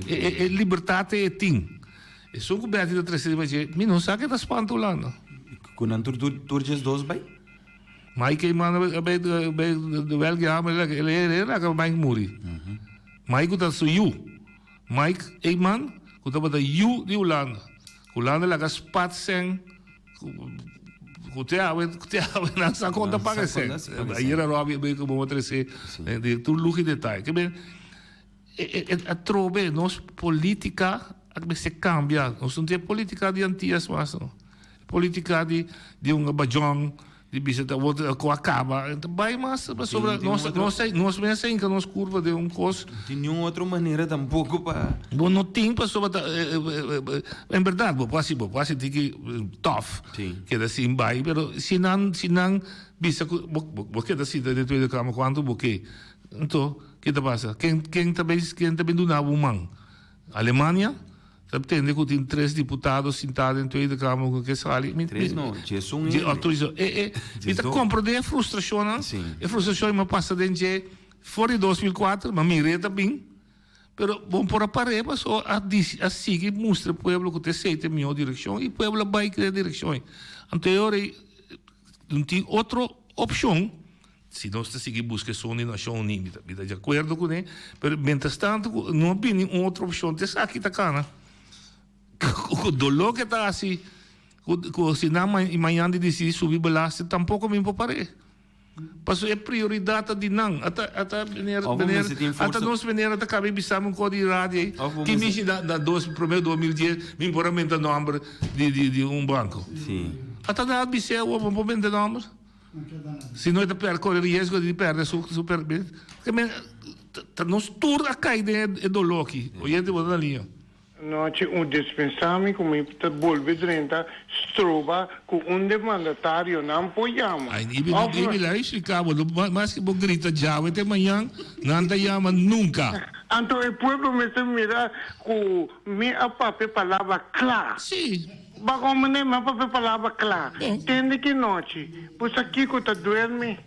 É liberdade é ting. E só que o Betty da terceira vai dizer, me não sabe que está espantulando. Quando turges dois bem? Mas que manda bem do Belga, ele acaba bem morrer. Mas que está só Mike Eyman, que está bem de Holanda. Holanda laga spat sem, que te não sabe conta para sem. Aí era Robbie bem como outra se, de tudo luxo e detalhe. Que bem, a trobe nos política se cambia, não tem política de antigas mas política de bajong de bisita outra com acaba então vai mais sobre nós mesmo que nós curva de coisa de nenhuma outra maneira tampouco para não tem para sobre em verdade pode ter que tough que assim vai mas se não bisa porque assim de tudo como quando porque então que te passa quem também do nabo man Alemanha Entende que tem 3 deputados sentados em toda a Câmara que sali. 3 não, já são e compreende a frustração, não? A frustração me passa dentro fora de 2004, mas me reta bem. Mas bom por aparelho, mas a seguir mostra o povo que tem 7 mil direção e o povo vai criar direção. Então, não tem outra opção. Se nós seguir buscar só na nação unida, de acordo com ele, mas mientras tanto, não tem outra opção. Então, aqui está cana. O dolor que está assim, se não amanhã de decidir subir balaste, tampouco me pare. Passo é prioridade de não. Até nós vencer até cabe bisamos um código de rádio que me dá 2010 me imporamento número de banco. Sim. Até nada bisé o momento número. Se não é percorrer risco de perder super bem. Que nós tur a cair de dolor aqui. Oyente vou na linha. Nós dispensamos como está bolve 30 trova com demandatário não apoiamos. Aí ele lá explica, mas que vou gritar já até amanhã não te chama nunca. Então o povo me se mira com minha papel palavra clara. Sim. Bagom nem mais papel palavra clara. Entende que noite? Pois aqui que tá dorme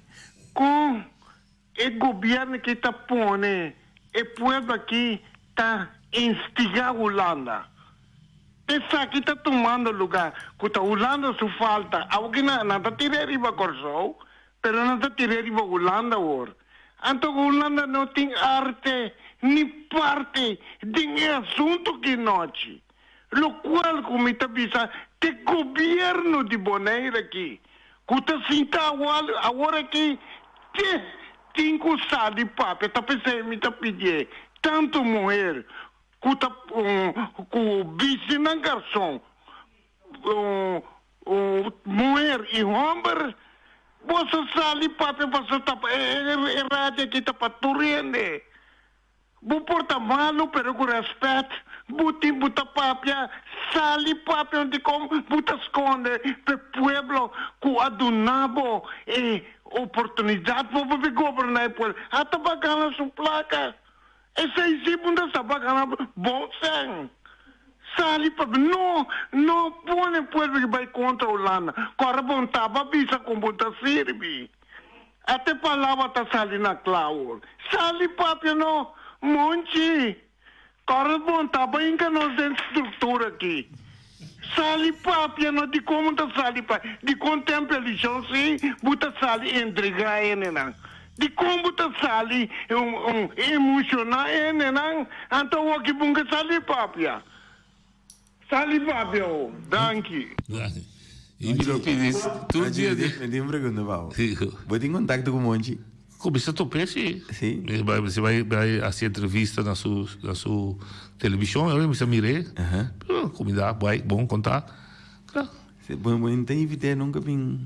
com o governo que tá pone, o povo aqui tá instigar a Holanda. Essa aqui tá tomando lugar. Que a Holanda só falta. Alguém não tá tirando riba Corsou, pero não tá tirando riba Holanda agora. Então a Holanda não tem arte nem parte de assunto que noite. Lo qual, como está pensando, que governo de Bonaire aqui, que está sentado agora aqui, que tem que usar de papo, está pensando, me está pedindo, tanto mulher, que está com bicho na garçom, mulher e homem, você sabe papo, você está, é rádio que está para turrende. Vou portar malo, pero com respeito, buta papia, sali papia, onde como, buta esconde, pe pueblo, com adunabo, e oportunidade para governar, pues, até bacana sua placa. Esse aí sim, bunda, está bacana, bom sangue. Sali papia, não põe pueblo que vai contra a Holanda, corre bom taba, bisa com buta sirvi. Até palavra tá sali na clau. Sali papia, não. Monte, correspondava em que nós temos estrutura aqui. Sali papia, não de como tá sali papia. De contemplação, sim, buta sali entregar ele, não. De como tá sali emocionar ele, não. Então, o que bunga sali papia. Sali papia, danke. E me pedis, todo dia. Me tem uma pergunta, Paulo. Vou ter contato com o Monte. Começa a topar, sim. Você vai fazer entrevista na sua televisão, eu me mirei. Comida, vai, bom contar. Claro. Não tem ideia, nunca vi.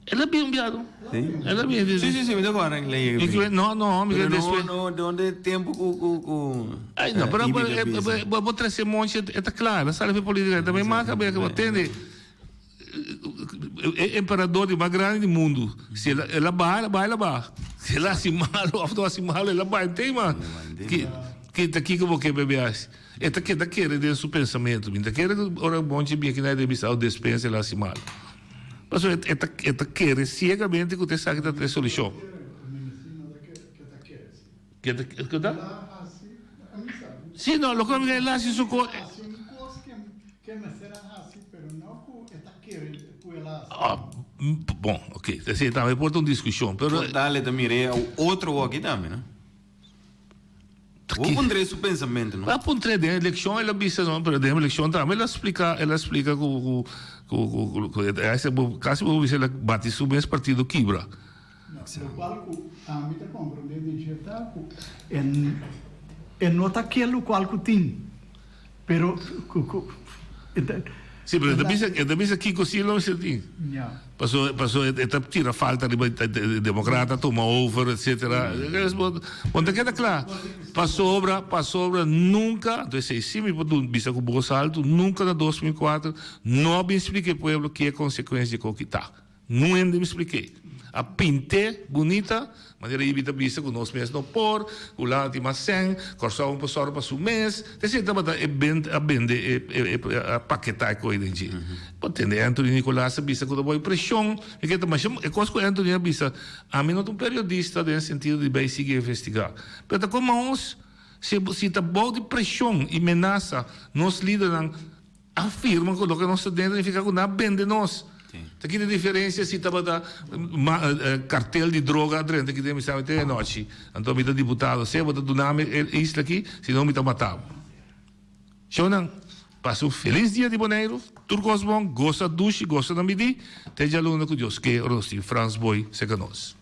Ela é bem enviado. Sim? Ela é bem. Sim, me dá agora. Não, me de onde tempo com. Não, vou trazer um monte, é claro, sabe, política também marca bem que eu entendo. Imperador de mais grande do mundo. Se ela vai. Se ela se mal, ela vai. Tem, mano. Que tá aqui que eu vou beber. Esta que tá querendo dentro do seu pensamento. Tá querendo, ora, bom dia, que não é de missão, dispensa, ela se mal. Mas esta quer cegamente que você sabe que tem solução. Que dá? Sim, não, lo que é lá, se isso. Bom, ok. Assim, também pode uma discussão. Pero... Dale também, outro aqui também, né? Vou pôr esse pensamento, não? Vou pôr de eleição, ela disse, não, pero de eleição também, ela explica quase vou dizer, ela bate sobre esse partido Quibra. Lo qual a mim te compreende digital é nota aquilo qual que tem. Pero sì, però da bisa chi così non si dice. Passò tira falta di democrata, toma over, eccetera. Quando queda claro, passou obra nunca, então se me pode bisa com o salto, nunca na 2004, não me expliquei ao povo que é consequência de que está. Não me expliquei. A pinte bonita, maneira de vista com nós mesmos no por, o lá de macen, corçar um pessoal para o mês, desse estava a vender a paquetar coisa em si. Pode entender, Anthony Nicolás vista com a pressão, e que também é coisa que Anthony vista, a mim não é um periodista no sentido de vai seguir investigar. Mas como nós, se está bom de pressão e ameaça, nós líderes afirmam que o que nós dentro fica com a vende nós. Aqui a diferença se estava cartel de droga dentro que temos até a noite. Então me dá deputado, se eu vou dar nome isso aqui, senão me está matado. Shonan, passa um feliz dia de Bonaire, tudo bom, gosta do duche, gosta da midi, teja aluno com Deus que Rossi, Franz Boy, se conosco.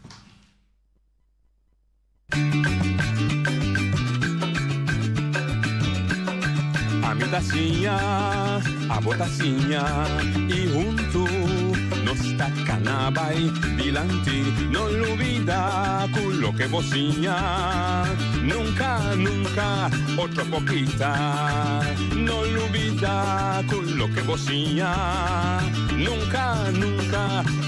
A midacinha, a botacinha e junto nos tacanabay dilante, no olvida quello que vocinha. Nunca, otra poquita, no olvida quello que vocinha. Nunca,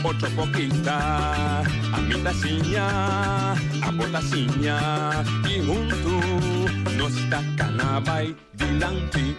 otra poquita, a mi a botacinha, e junto nós taca na vai dilante.